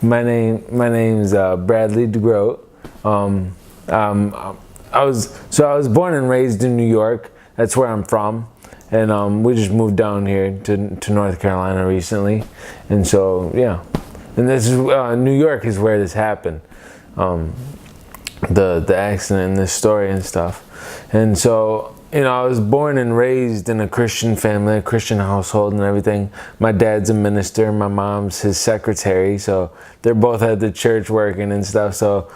My name's Bradley DeGroat. I was born and raised in New York. That's where I'm from, and we just moved down here to North Carolina recently, and so yeah, and this is New York is where this happened, the accident and this story and stuff, and so. I was born and raised in a Christian family, a Christian household and everything. My dad's a minister, my mom's his secretary, so they're both at the church working and stuff. So,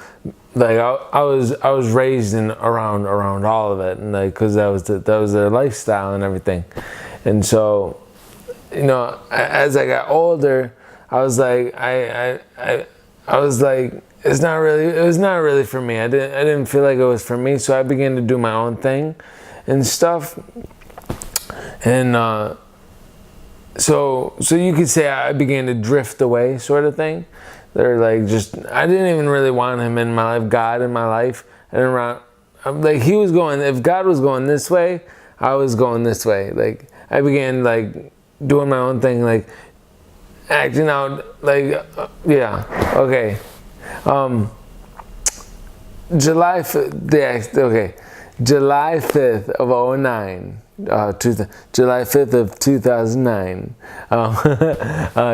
like, I was raised around all of it, and like, cause that was their lifestyle and everything. And so, as I got older, I was like, I was like, it was not really for me. I didn't feel like it was for me, so I began to do my own thing and stuff, and so you could say I began to drift away, sort of thing. They're like, I didn't even really want him in my life, God in my life. Like he was going. If God was going this way, I was going this way. Like I began like doing my own thing, like acting out. Like okay. July 5th of 2009, July 5th of 2009,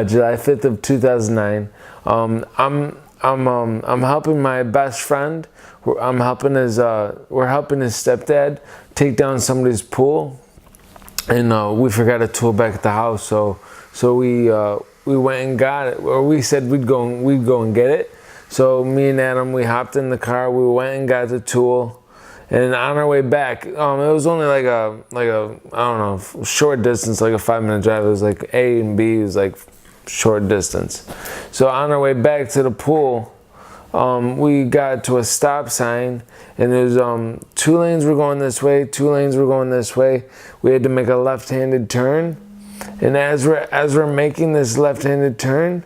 July 5th of 2009, I'm helping my best friend. We're helping his stepdad take down somebody's pool, and we forgot a tool back at the house, so we went and got it, or we said we'd go and get it. So me and Adam, we hopped in the car, we went and got the tool. And on our way back, it was only like a I don't know, short distance, like a 5-minute drive. It was like A and B, it was like short distance. So on our way back to the pool, we got to a stop sign, and there's 2 lanes were going this way, 2 lanes were going this way. We had to make a left-handed turn, and as we're making this left-handed turn,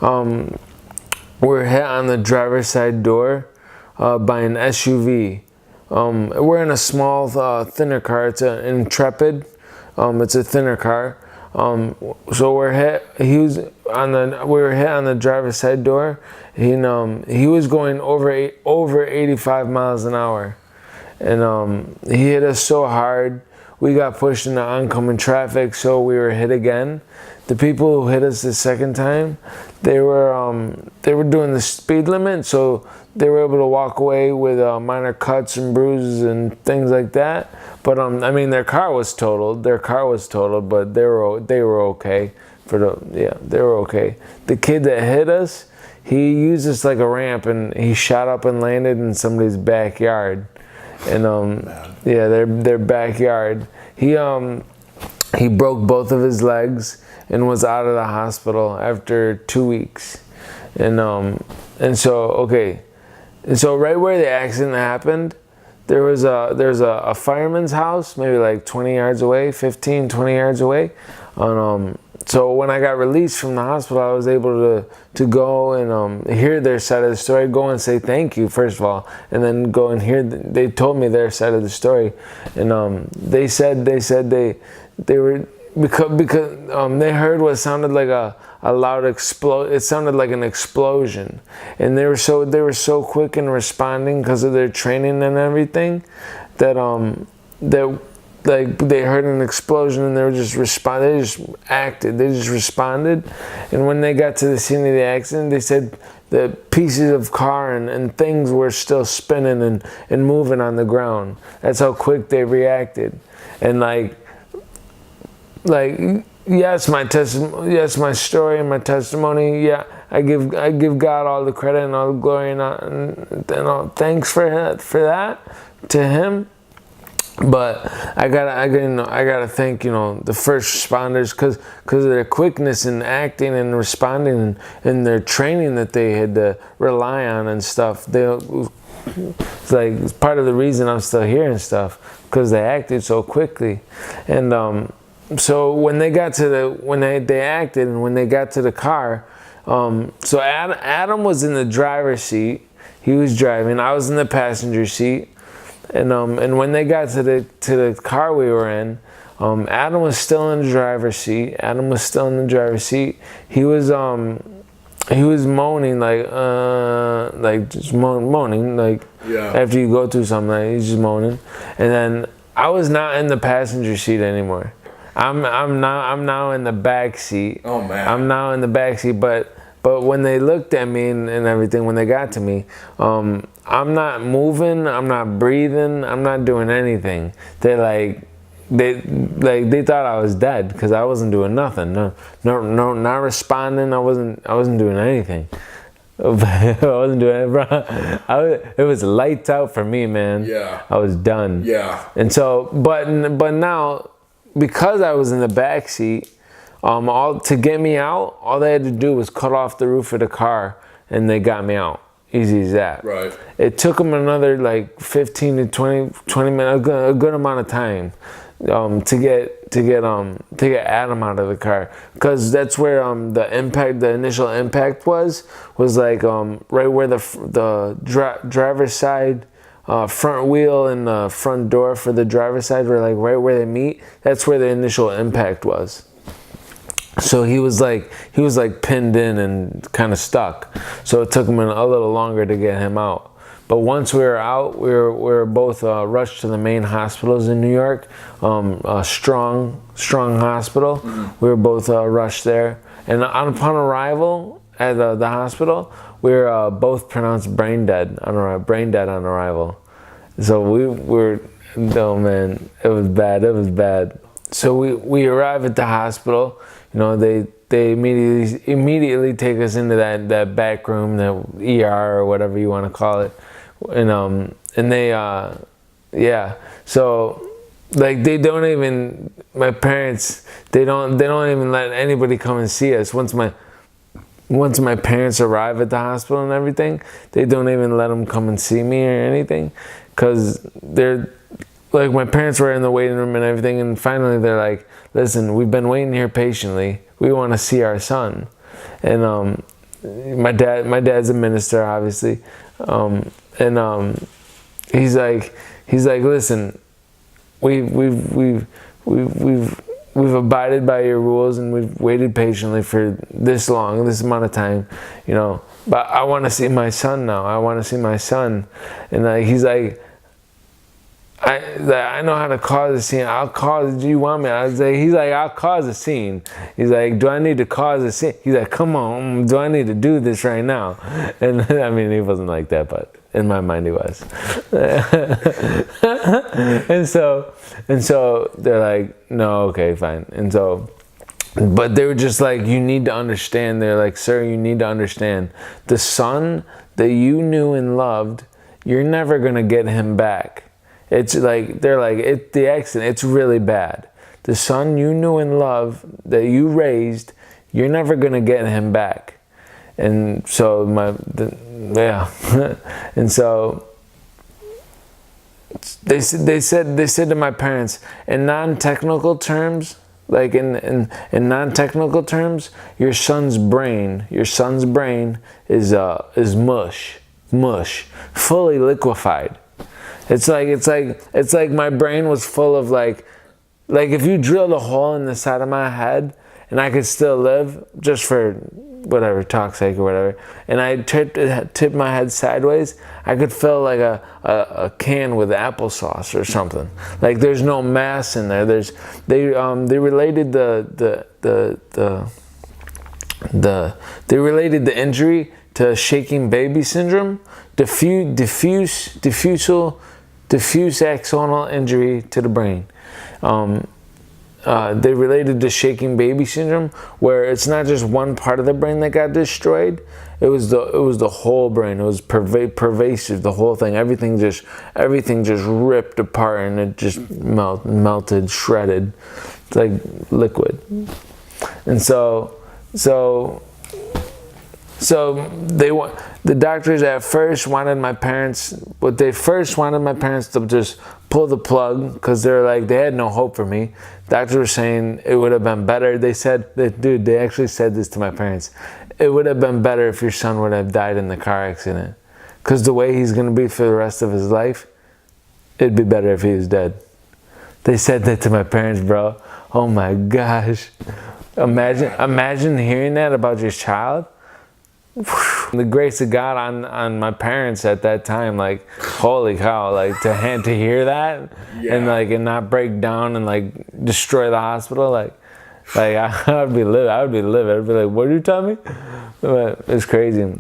we're hit on the driver's side door by an SUV. We're in a small, thinner car. It's an Intrepid. It's a thinner car. So we're hit. We were hit on the driver's side door. He was going over 85 miles an hour, and he hit us so hard. We got pushed into oncoming traffic, so we were hit again. The people who hit us the second time, they were doing the speed limit, so they were able to walk away with minor cuts and bruises and things like that. But their car was totaled. But they were okay. They were okay. The kid that hit us, he used this like a ramp, and he shot up and landed in somebody's backyard. And their backyard. He broke both of his legs and was out of the hospital after 2 weeks. And so right where the accident happened, there's a fireman's house, maybe like 20 yards away, 15, 20 yards away. So when I got released from the hospital, I was able to go and hear their side of the story, go and say thank you, first of all, and then go and hear, they told me their side of the story. And they said they were, because they heard what sounded like a loud explosion. It sounded like an explosion, and they were so quick in responding because of their training and everything that they heard an explosion and they just responded. And when they got to the scene of the accident, they said the pieces of car and things were still spinning and moving on the ground. That's how quick they reacted. And yes, my story and my testimony. Yeah, I give God all the credit and all the glory and all thanks for that to Him. But I gotta thank the first responders because of their quickness in acting and responding and their training that they had to rely on and stuff. It's like it's part of the reason I'm still here and stuff, because they acted so quickly. And so when they got to they acted, and when they got to the car, so Adam was in the driver's seat. He was driving. I was in the passenger seat. And when they got to the car we were in, Adam was still in the driver's seat. He was he was moaning like just moaning like after you go through something, like he's just moaning. And then I was not in the passenger seat anymore. I'm now in the back seat. Oh man. I'm now in the back seat, but when they looked at me and everything, when they got to me, I'm not moving, I'm not breathing, I'm not doing anything. They thought I was dead because I wasn't doing nothing. No, not responding. I wasn't doing anything. I wasn't doing it, bro. It was lights out for me, man. Yeah. I was done. Yeah. And so, but now, because I was in the back seat, to get me out, all they had to do was cut off the roof of the car, and they got me out. Easy as that. Right. It took them another like 15 to 20 minutes, a good amount of time, to get Adam out of the car, because that's where the initial impact was like right where the driver's side front wheel and the front door for the driver's side were like right where they meet. That's where the initial impact was. So he was like pinned in and kind of stuck. So it took him a little longer to get him out. But once we were out, we were both rushed to the main hospitals in New York, Strong Hospital. Mm-hmm. We were both rushed there. And upon arrival at the hospital, we were both pronounced brain dead on arrival. So we were, oh man, it was bad. So we arrive at the hospital. You know, they immediately take us into that back room, the ER or whatever you want to call it, and they so like they don't even, my parents, they don't even let anybody come and see us. Once my parents arrive at the hospital and everything, they don't even let them come and see me or anything, because they're like, my parents were in the waiting room and everything, and finally they're like, listen, we've been waiting here patiently. We want to see our son. And my dad's a minister, obviously. He's like, listen, we've abided by your rules and we've waited patiently for this amount of time, you know, but I want to see my son now. I want to see my son. And he's like, I know how to cause a scene. Do you want me? He's like, I'll cause a scene. He's like, do I need to cause a scene? He's like, come on, do I need to do this right now? And I mean, he wasn't like that, but in my mind he was. and so they're like, no, okay, fine. And so, but they were just like, you need to understand. They're like, sir, you need to understand. The son that you knew and loved, you're never going to get him back. It's like, they're like, the accident, it's really bad. The son you knew and loved, that you raised, you're never going to get him back. And so, and so, they said to my parents, in non-technical terms, like in non-technical terms, your son's brain is mush, fully liquefied. It's like my brain was full of like if you drilled a hole in the side of my head and I could still live, just for whatever, talk's sake or whatever, and I tipped my head sideways, I could fill like a can with applesauce or something. Like, there's no mass in there. They related the injury to shaking baby syndrome, diffuse axonal injury to the brain. They related to shaking baby syndrome, where it's not just one part of the brain that got destroyed. It was the whole brain. It was pervasive, the whole thing. Everything just ripped apart, and it just melted, shredded. It's like liquid. And so the doctors at first wanted my parents to just pull the plug, because they're like, they had no hope for me. Doctors were saying it would have been better. They said that, dude, they actually said this to my parents. It would have been better if your son would have died in the car accident, because the way he's going to be for the rest of his life, it'd be better if he was dead. They said that to my parents, bro. Oh my gosh. Imagine hearing that about your child. The grace of God on my parents at that time, like, holy cow, like to hear that, and not break down and like destroy the hospital, like I would be livid. I'd be like, what are you telling me? But it's crazy.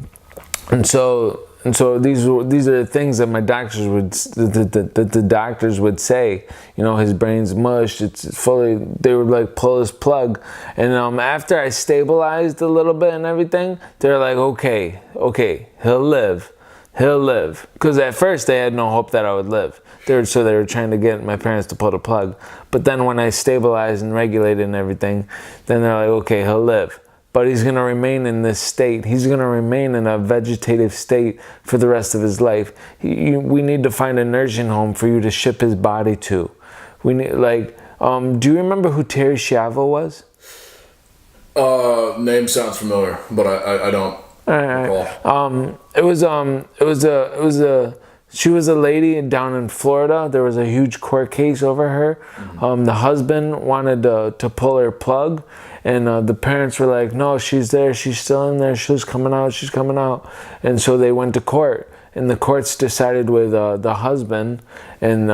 And so these are the things that my doctors would, the doctors would say, his brain's mush, it's fully, they would like pull his plug. And after I stabilized a little bit and everything, they're like, okay, he'll live. Because at first they had no hope that I would live. They were trying to get my parents to pull the plug. But then when I stabilized and regulated and everything, then they're like, okay, he'll live. But he's going to remain in this state. He's going to remain in a vegetative state for the rest of his life. We need to find a nursing home for you to ship his body to. We need, do you remember who Terry Schiavo was? Name sounds familiar, but I don't recall. She was a lady down in Florida. There was a huge court case over her. The husband wanted to pull her plug. And the parents were like, no, she's there. She's still in there. She's coming out. And so they went to court. And the courts decided with the husband. And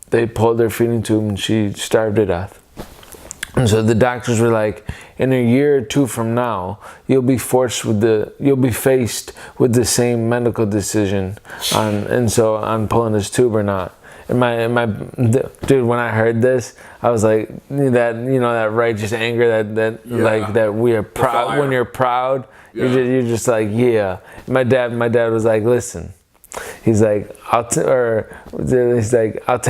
they pulled her feeding tube and she starved to death. And so the doctors were like, in a year or two from now, you'll be faced with the same medical decision on pulling this tube or not. And dude, when I heard this, I was like, that righteous anger that we are proud. When you're proud, you're just like, yeah. My dad was like, listen. He's like, I'll take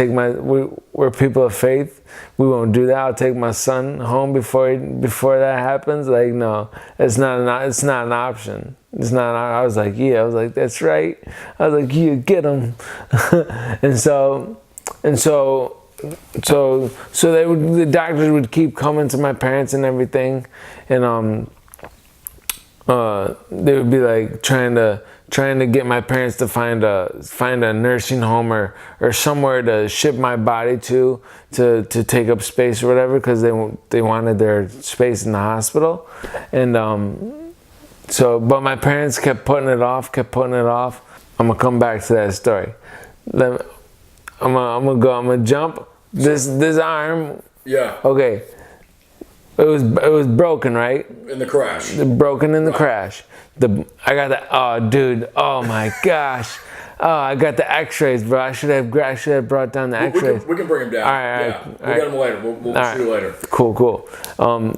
we're people of faith. We won't do that. I'll take my son home before that happens. Like, no, it's not an option. It's not. I was like, yeah. I was like, that's right. I was like, yeah, get him. and so the doctors would keep coming to my parents and everything, and they would be like trying to get my parents to find a nursing home or somewhere to ship my body to take up space or whatever, because they wanted their space in the hospital. And but my parents kept putting it off. I'm gonna come back to that story. I'm gonna jump this arm. Yeah. Okay. It was broken, right? In the crash. Broken in the crash. I got the, oh dude, oh my gosh. Oh, I got the x-rays, bro. I should have brought down the x-rays. We can bring them down. All right. We'll get them later. We'll see you later. Cool.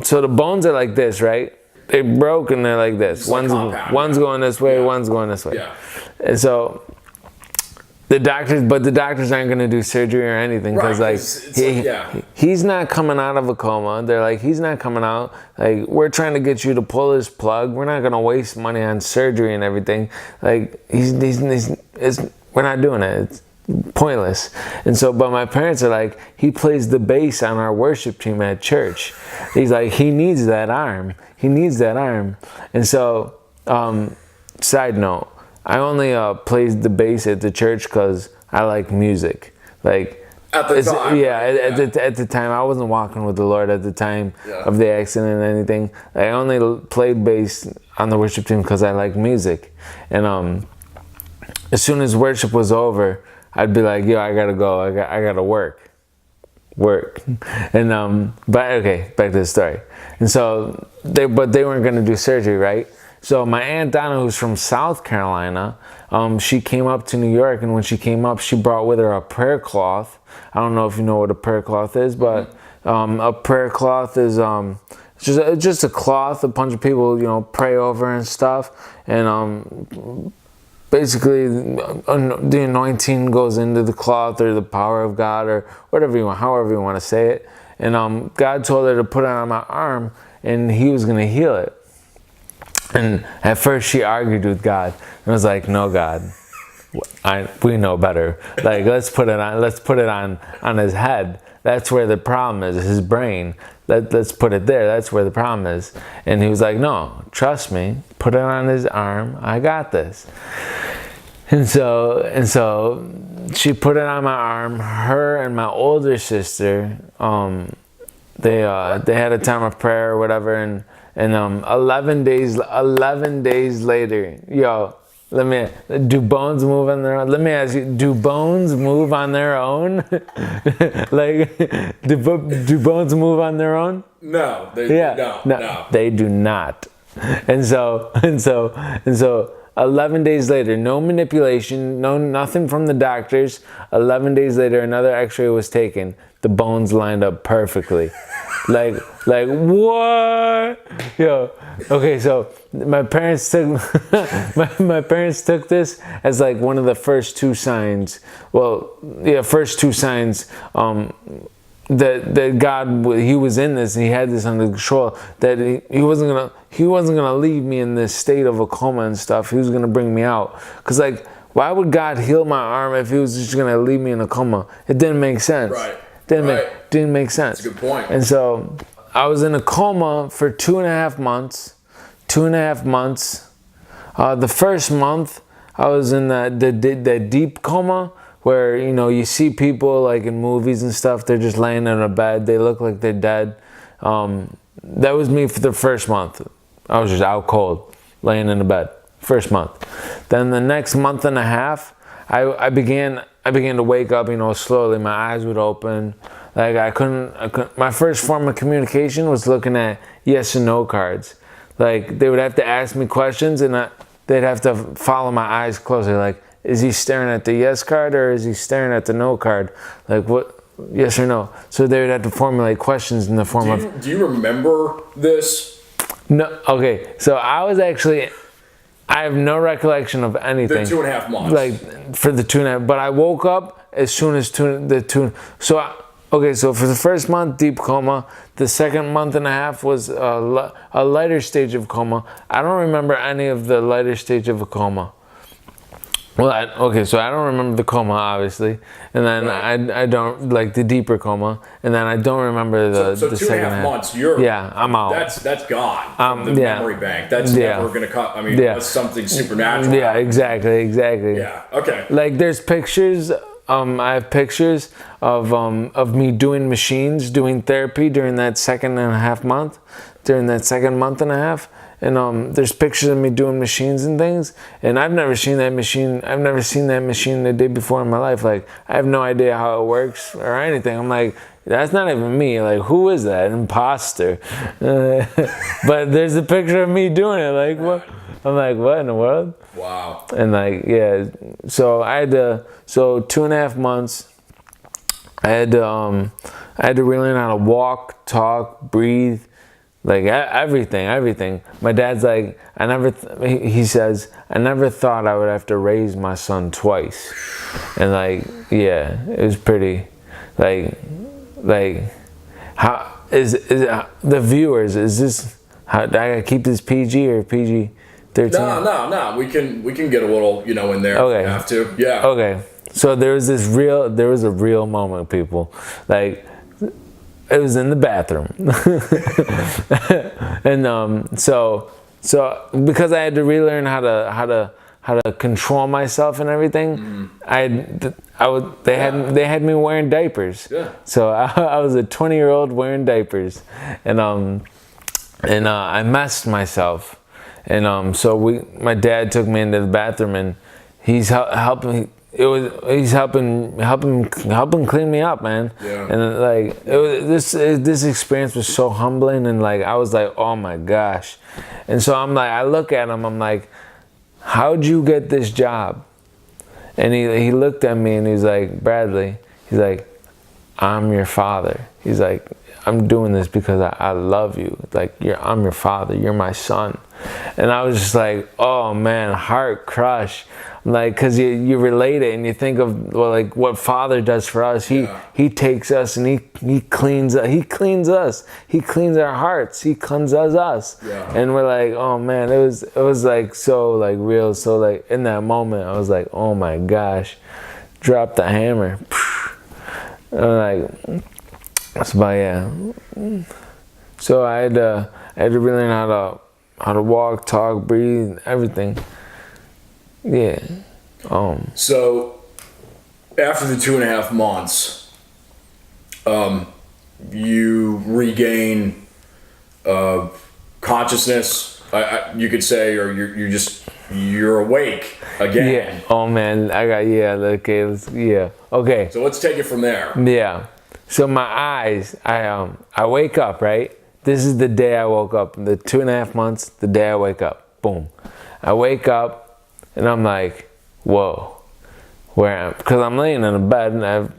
So the bones are like this, right? They broke and they're like this. One's going this way, one's going this way. Yeah. And so the doctors aren't going to do surgery or anything, because he's not coming out of a coma. They're like, he's not coming out. Like, we're trying to get you to pull his plug. We're not going to waste money on surgery and everything. Like, we're not doing it. It's pointless. And so, but my parents are like, he plays the bass on our worship team at church. He's like, he needs that arm. And so, side note, I only played the bass at the church because I like music. Like, at the time. At the time, I wasn't walking with the Lord at the time of the accident and anything. I only played bass on the worship team because I like music. And as soon as worship was over, I'd be like, yo, I gotta go. I gotta work. And but okay, back to the story. And so they weren't gonna do surgery, right? So my Aunt Donna, who's from South Carolina, she came up to New York, and when she came up, she brought with her a prayer cloth. I don't know if you know what a prayer cloth is, but a prayer cloth is just a cloth a bunch of people, pray over and stuff. And basically, the anointing goes into the cloth, or the power of God, or however you want to say it. And God told her to put it on my arm, and He was going to heal it. And at first she argued with God and was like, no, God, we know better. Like, let's put it on his head. That's where the problem is, his brain. Let's put it there. That's where the problem is. And he was like, no, trust me, put it on his arm. I got this. And so she put it on my arm. Her and my older sister, they had a time of prayer or whatever, And 11 days later, yo, do bones move on their own? Let me ask you, do bones move on their own? Like, do bones move on their own? No, No, they do not. And so 11 days later, no manipulation, nothing from the doctors. 11 days later, another x-ray was taken. The bones lined up perfectly. Like what? Yo, okay, so my parents took my parents took this as like one of the first two signs. Well, yeah, first two signs that God, he was in this and he had this under control, that he wasn't gonna leave me in this state of a coma and stuff. He was gonna bring me out. Cause like, why would God heal my arm if he was just gonna leave me in a coma? It didn't make sense. Right. Didn't make sense. That's a good point. And so I was in a coma for 2.5 months. 2.5 months. The first month I was in the deep coma, where, you know, you see people like in movies and stuff, they're just laying in a bed, they look like they're dead. That was me for the first month. I was just out cold, laying in a bed. First month. Then the next month and a half, I began to wake up, you know, slowly. My eyes would open. Like I couldn't. My first form of communication was looking at yes and no cards. Like they would have to ask me questions, and they'd have to follow my eyes closely. Like, is he staring at the yes card or is he staring at the no card? Like what? Yes or no? So they would have to formulate questions in the form of. Do you remember this? No. Okay. So I have no recollection of anything. The 2.5 months. Like, for the 2.5, but I woke up as soon as so for the first month, deep coma. The second month and a half was a lighter stage of coma. I don't remember any of the lighter stage of a coma. Well, so I don't remember the coma, obviously, and then right. I don't, like, the deeper coma, and then I don't remember the so second 2.5 months. I'm out. That's gone from the memory bank. That's never gonna cut. I mean, that's something supernatural. Yeah, exactly. Yeah. Okay. Like, there's pictures. I have pictures of me doing machines, doing therapy during that second month and a half. And there's pictures of me doing machines and things, and I've never seen that machine the day before in my life. Like, I have no idea how it works or anything. I'm like, that's not even me. Like, who is that? An imposter. But there's a picture of me doing it. Like, what? I'm like, what in the world? Wow. And like, yeah. So 2.5 months. I had to relearn how to walk, talk, breathe. Like, everything. My dad's like, he says, I never thought I would have to raise my son twice. And like, yeah, it was pretty, like, how is the viewers, is this, how, I gotta keep this PG or PG-13? No, we can get a little, you know, in there if we have to. Yeah. Okay. So there was a real moment, people. Like, it was in the bathroom. And so because I had to relearn how to control myself and everything, they had me wearing diapers. Yeah. So I was a 20-year-old wearing diapers, and I messed myself, and so my dad took me into the bathroom, and he's helping. He's helping clean me up, man. Yeah. And like, this experience was so humbling, and like, I was like, oh my gosh. And so I'm like, I look at him, I'm like, how'd you get this job? And he looked at me and he's like, Bradley, he's like, I'm your father. He's like, I'm doing this because I love you. Like, I'm your father. You're my son. And I was just like, oh man, heart crush. Like, cause you relate it and you think of, well, like what father does for us. He takes us and he cleans us. He cleans our hearts. He cleanses us. Yeah. And we're like, oh man, it was like so like real. So like in that moment, I was like, oh my gosh, drop the hammer. And like, so yeah. So I had to relearn how to walk, talk, breathe, everything. Yeah. So after the 2.5 months, you regain consciousness, you could say, or you're awake again. Yeah. Oh man, okay. So let's take it from there. Yeah. So my eyes, I wake up, right? This is the day I woke up. The 2.5 months, the day I wake up. Boom. I wake up and I'm like, whoa. Where am? Because I'm laying in a bed and I have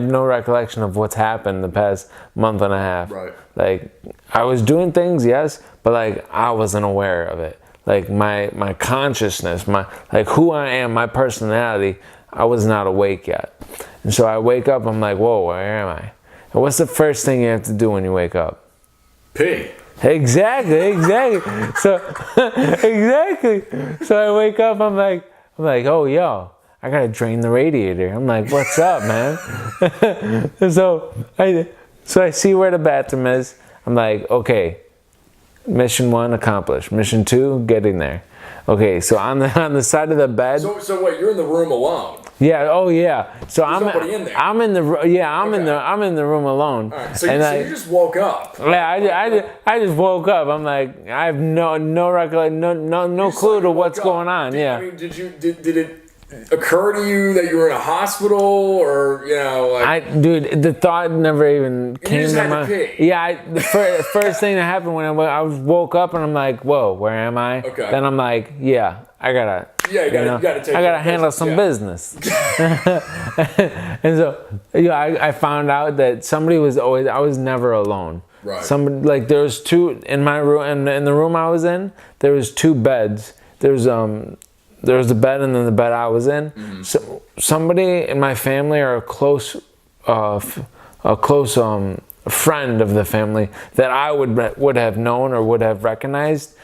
no recollection of what's happened the past month and a half. Right. Like I was doing things, yes, but like I wasn't aware of it. Like my consciousness, like who I am, my personality, I was not awake yet. And so I wake up, I'm like, whoa, where am I? And what's the first thing you have to do when you wake up? Pee. Exactly. So exactly. So I wake up, I'm like, oh yo, I gotta drain the radiator. I'm like, what's up, man? so I see where the bathroom is. I'm like, okay, mission 1 accomplished. Mission 2, getting there. Okay, so on the side of the bed. So wait, you're in the room alone? Yeah. Oh yeah. So There's nobody in there. I'm in the in the room alone. All right. So you just woke up. Yeah. I just woke up. I'm like, I have no recollection, no clue to what's going on. Yeah. I mean, did it occur to you that you were in a hospital, or dude, the thought never even came to mind. Yeah, the first thing that happened when I woke up and I'm like, whoa, where am I? Okay. Then I'm like, yeah, I gotta. Yeah, you gotta take. I gotta handle some business. And so, I found out that somebody was always. I was never alone. Right. Somebody, like, there was 2 in my room, and in the room I was in, there was 2 beds. There was the bed and then the bed I was in. Mm-hmm. So somebody in my family, or a close friend of the family that I would have known or would have recognized,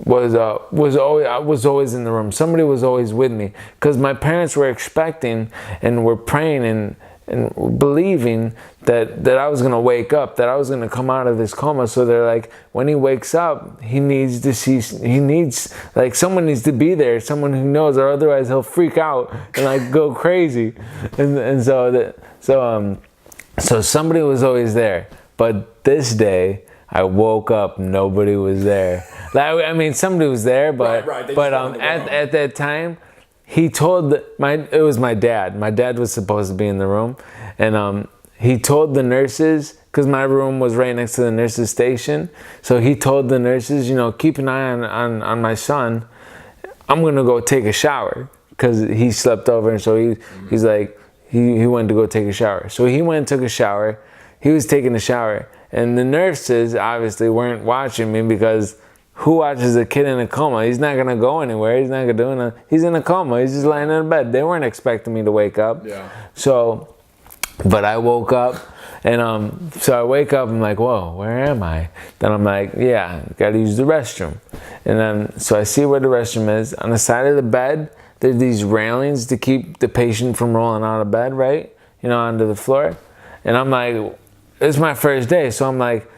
was always in the room. Somebody was always with me, because my parents were expecting and were praying and believing that I was gonna wake up, that I was gonna come out of this coma. So they're like, when he wakes up, someone needs to be there, someone who knows, or otherwise he'll freak out and like go crazy. And so somebody was always there. But this day, I woke up, nobody was there. Like, I mean, somebody was there, but at that time, he told it was my dad. My dad was supposed to be in the room, and he told the nurses, because my room was right next to the nurses' station. So he told the nurses, keep an eye on my son. I'm gonna go take a shower, because he slept over, and so he's like he went to go take a shower. So he went and took a shower. He was taking a shower, and the nurses obviously weren't watching me, because who watches a kid in a coma? He's not gonna go anywhere. He's not gonna do nothing. He's in a coma. He's just lying in bed. They weren't expecting me to wake up. Yeah. So, but I woke up, and so I wake up. I'm like, whoa, where am I? Then I'm like, yeah, gotta use the restroom. And then so I see where the restroom is. On the side of the bed, there's these railings to keep the patient from rolling out of bed, right? Onto the floor. And I'm like, it's my first day, so I'm like,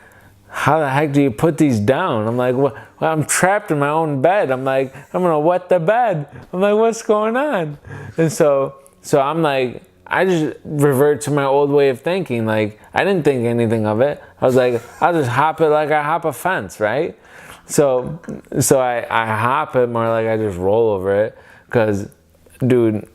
how the heck do you put these down? I'm like, well, I'm trapped in my own bed. I'm like, I'm gonna wet the bed. I'm like, what's going on? And so I'm like, I just revert to my old way of thinking. Like, I didn't think anything of it. I was like, I'll just hop it like I hop a fence, right? So I hop it more like I just roll over it, because, dude,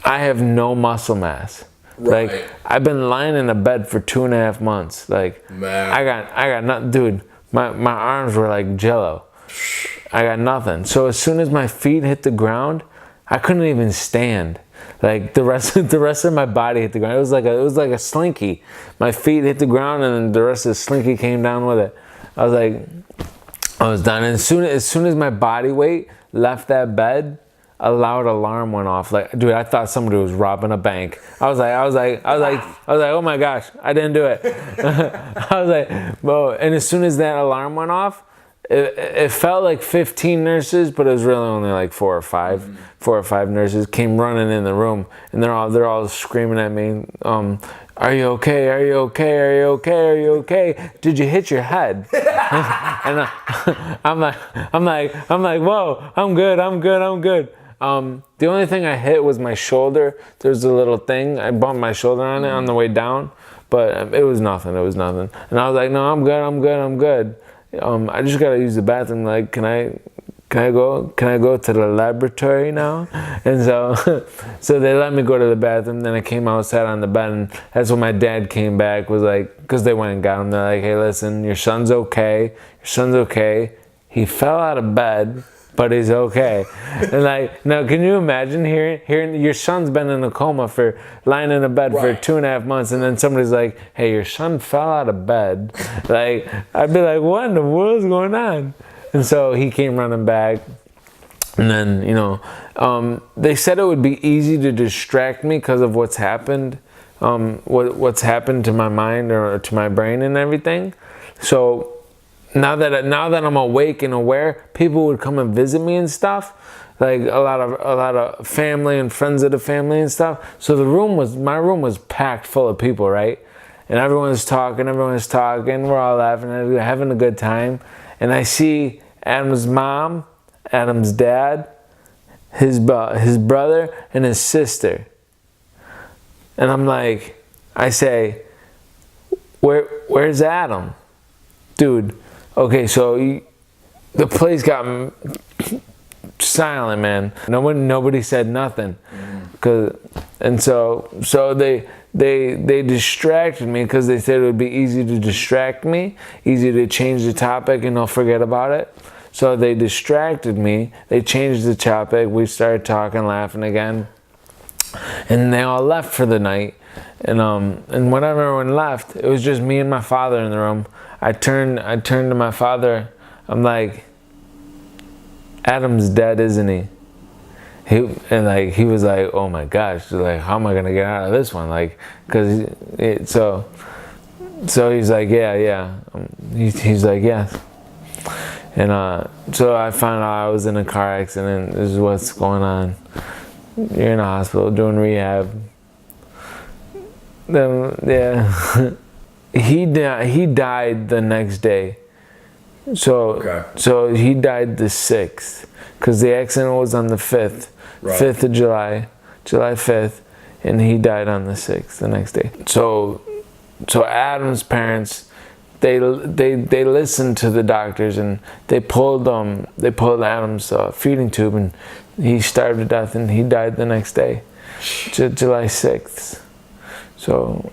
I have no muscle mass. Right. Like, I've been lying in a bed for 2.5 months. Like, man, I got nothing, dude. My arms were like jello. I got nothing. So as soon as my feet hit the ground, I couldn't even stand. Like, the rest of my body hit the ground. It was like a slinky. My feet hit the ground, and then the rest of the slinky came down with it. I was done. And as soon as my body weight left that bed, a loud alarm went off. Like, dude, I thought somebody was robbing a bank. I was like, oh my gosh, I didn't do it. I was like, whoa. And as soon as that alarm went off, it felt like 15 nurses, but it was really only like 4 or 5. Mm-hmm. 4 or 5 nurses came running in the room, and they're all screaming at me. Are you okay? Are you okay? Are you okay? Are you okay? Did you hit your head? And I'm like, whoa, I'm good. The only thing I hit was my shoulder. There's a little thing. I bumped my shoulder on it on the way down. but it was nothing. And I was like, no, I'm good. I just gotta use the bathroom. Like, can I go to the laboratory now? And so they let me go to the bathroom. Then I came out, sat on the bed, and that's when my dad came back, was like, because they went and got him. They're like, hey, listen, your son's okay. He fell out of bed, but he's okay. And like, now can you imagine hearing your son's been in a coma lying in a bed for 2.5 months, and then somebody's like, hey, your son fell out of bed. Like, I'd be like, what in the world's going on? And so he came running back. And then, they said it would be easy to distract me because of what's happened, what's happened to my mind or to my brain and everything. So now that I'm awake and aware, people would come and visit me and stuff, like a lot of family and friends of the family and stuff. So my room was packed full of people, right? And everyone was talking, we're all laughing, having a good time. And I see Adam's mom, Adam's dad, his brother, and his sister. And I'm like, I say, where's Adam? Dude, okay, so the place got silent, man. Nobody said nothing. And so they distracted me because they said it would be easy to distract me, easy to change the topic and they'll forget about it. So they distracted me. They changed the topic. We started talking, laughing again. And they all left for the night. And when everyone left, it was just me and my father in the room. I turned to my father. I'm like, Adam's dead, isn't he? He was like, oh my gosh, like, how am I gonna get out of this one? Like, so he's like, yeah. He's like, yes. And so I found out I was in a car accident. This is what's going on. You're in a hospital doing rehab. Then yeah, he died the next day. So he died the 6th, because the accident was on the 5th, 5th of July 5th, and he died on the 6th, the next day. So Adam's parents, they listened to the doctors, and they pulled Adam's feeding tube, and he starved to death, and he died the next day, July 6th. So,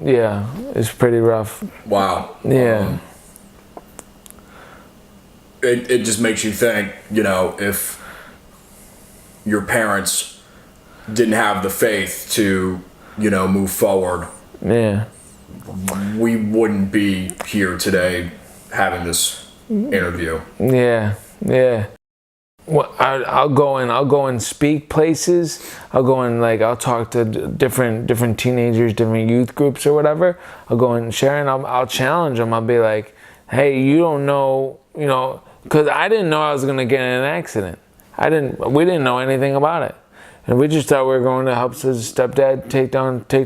yeah, it's pretty rough. Wow. Yeah. It just makes you think, if your parents didn't have the faith to, move forward. Yeah. We wouldn't be here today having this interview. Yeah. Well, I'll go and speak places. I'll talk to different teenagers, different youth groups or whatever. I'll go and share, and I'll challenge them. I'll be like, hey, you don't know, because I didn't know I was gonna get in an accident. We didn't know anything about it, and we just thought we were going to help his stepdad take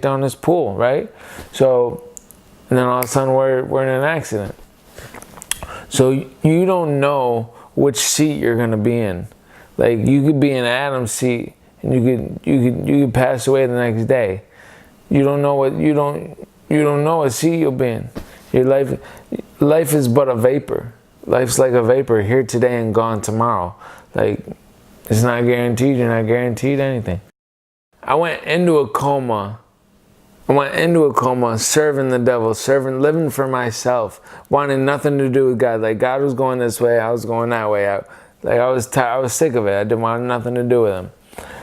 down this pool, right? So, and then all of a sudden we're in an accident. So you don't know which seat you're gonna be in. Like, you could be in Adam's seat, and you could pass away the next day. You don't know what seat you'll be in. Your life is but a vapor. Life's like a vapor, here today and gone tomorrow. Like, it's not guaranteed. You're not guaranteed anything. I went into a coma, serving the devil, living for myself, wanting nothing to do with God. Like, God was going this way, I was going that way. I was sick of it. I didn't want nothing to do with him.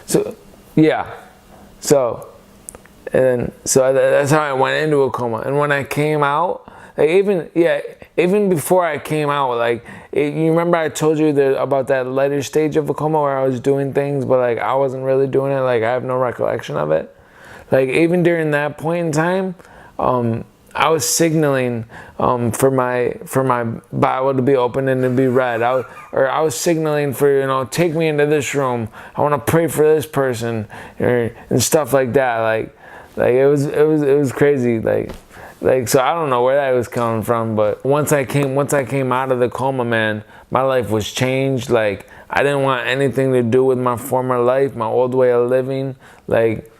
So, yeah. So that's how I went into a coma. And when I came out, like, even before I came out, you remember I told you about that later stage of a coma where I was doing things, but like I wasn't really doing it. Like, I have no recollection of it. Like, even during that point in time, I was signaling for my Bible to be open and to be read. I was signaling for, take me into this room. I want to pray for this person, and stuff like that. Like it was crazy. Like, so I don't know where that was coming from, but once I came out of the coma, man, my life was changed. Like, I didn't want anything to do with my former life, my old way of living. Like,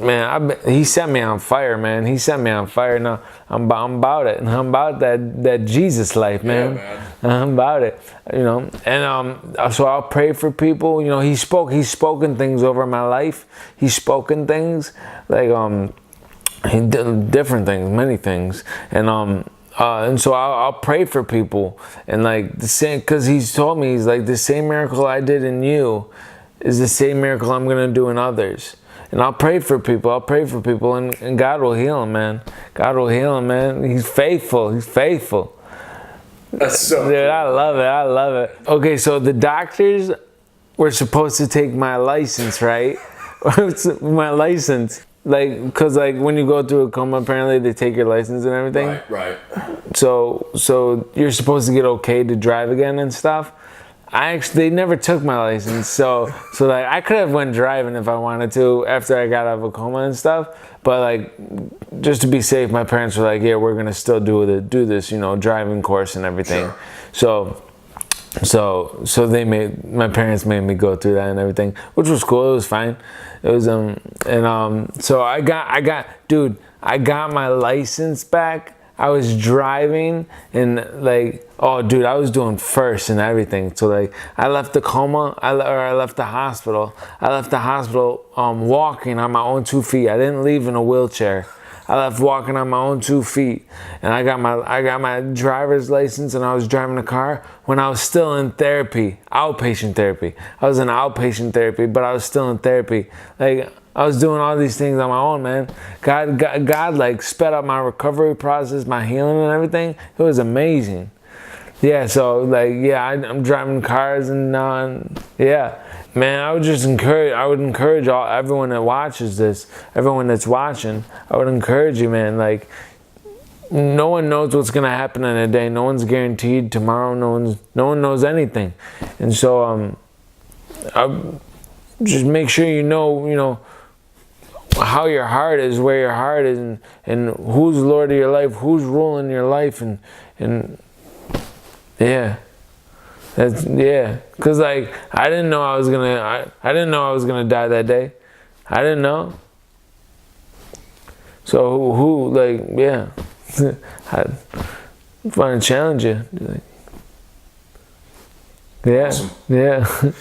Man, he set me on fire, man. He set me on fire. Now I'm about it. I'm about that Jesus life, man. Yeah, man. I'm about it, And so I'll pray for people. He's spoken things over my life. He's spoken things like he did different things, many things, and so I'll pray for people, and like the same, because he's told me, he's like, the same miracle I did in you is the same miracle I'm gonna do in others. And I'll pray for people. And God will heal him, man. God will heal him, man. He's faithful. He's faithful. That's so Dude, cool. I love it. Okay, so the doctors were supposed to take my license, right? My license. Because when you go through a coma, apparently they take your license and everything. Right. So you're supposed to get okay to drive again and stuff. They never took my license, so like I could have went driving if I wanted to after I got out of a coma and stuff. But like, just to be safe, my parents were like, yeah, we're gonna still do this, driving course and everything. Sure. So my parents made me go through that and everything, which was cool. It was fine. It was so I got my license back. I was driving and like, oh dude, I was doing first and everything. So like, I left the coma, I left the hospital. I left the hospital walking on my own 2 feet. I didn't leave in a wheelchair. I left walking on my own 2 feet, and I got my driver's license, and I was driving a car when I was still in therapy, outpatient therapy. I was in outpatient therapy, but I was still in therapy. Like, I was doing all these things on my own, man. God like sped up my recovery process, my healing and everything. It was amazing. Yeah, so like, yeah, I'm driving cars and yeah. Man, I would encourage everyone that watches this, everyone that's watching, I would encourage you, man. Like, no one knows what's gonna happen in a day. No one's guaranteed tomorrow. No one knows anything, and so I just make sure you know how your heart is, where your heart is, and who's Lord of your life, who's ruling your life, and yeah. Cause like I didn't know I was gonna die that day. I didn't know. So who like, yeah. I'm trying to challenge you. Yeah. Awesome. Yeah.